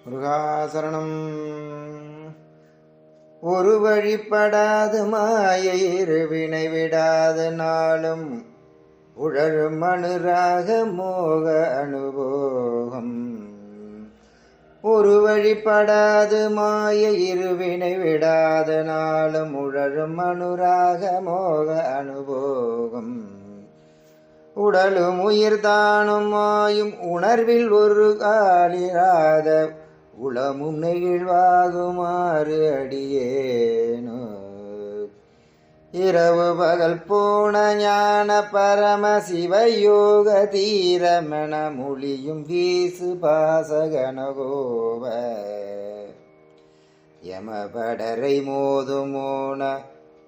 முருகாசரணம். ஒரு வழிப்படாது மாயை இருவினை விடாது நாளும் உழலும் அனுராக மோக அனுபோகம். ஒரு வழிப்படாது மாயை இருவினை விடாது நாளும் உழலும் அனுராக மோக அனுபோகம். உடலும் உயிர்தானும் மாயும் உணர்வில் ஒரு காலிராத உளமும் நெகிழ்வாகுமாறு அடியேனோ. இரவு பகல் போன ஞான பரம சிவயோக தீரமண மொழியும் வீசு பாசகனகோவ. யமபடரை மோதுமோன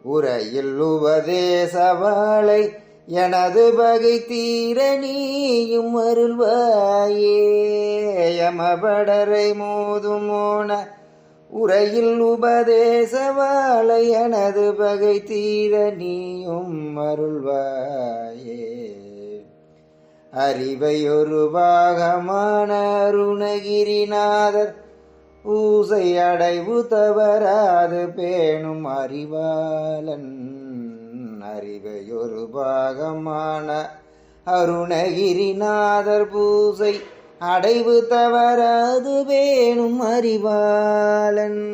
உரையில் உபதேசவாளை எனது பகை தீர நீயும் அருள்வாயே. யமபடரை மோதுமோன உரையில் உபதேசவாளை எனது பகை தீர நீயும் அருள்வாயே. அறிவை ஒரு பாகமான அருணகிரிநாதர் பூசை அடைவு தவறாது பேணும் அறிவாளன். அறிவை ஒரு பாகமான அருணகிரிநாதர் பூசை அடைவு தவறாது வேணும் அறிவாளன்.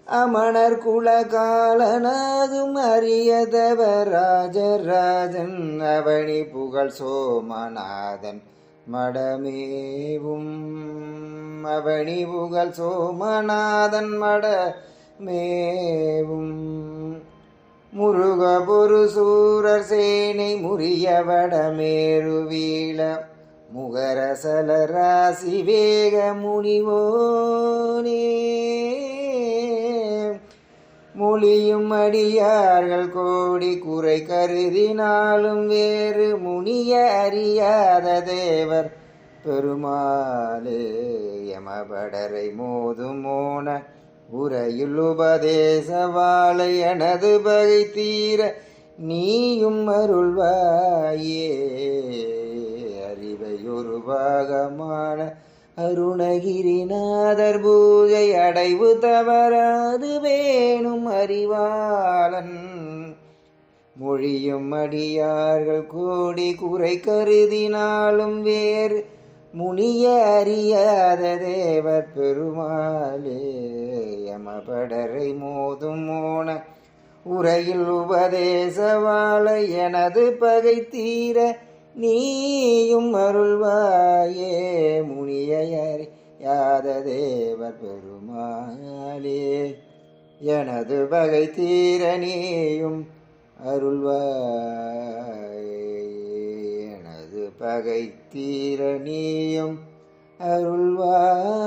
அமணர் குலகாலனாகும் அரியதவர் ராஜராஜன் அவனி புகழ் சோமநாதன் மடமேவும். அவனி புகழ் சோமநாதன் மடமேவும். முருக பொரு சூரர் சேனை முறியவடமேரு வீழ முகரசல ராசி வேக முனிவோனே. மொழியும் அடியார்கள் கோடி குறை கருதினாலும் வேறு முனிய அறியாத தேவர் பெருமாளே. யமபடரை மோதுமோன உரையுள் உபதேசவாளை எனது பகை தீர நீயும் அருள்வாயே. அறிவை ஒரு பாகமான அருணகிரிநாதர் பூஜை அடைவு தவறாது வேணும் அறிவாளன். மொழியும் அடியார்கள் கோடி குறை கருதினாலும் வேறு முனிய அறியாத தேவர் பெருமாளே. யமபடரை மோதும் மோன உரையில் உபதேசவாளை எனது பகை தீர நீயும் அருள்வாயே. முனிய அறியாத தேவர் பெருமாளே எனது பகை தீர நீயும் அருள்வாயே. எனது பகை தீர நீயும் அருள்வாயே.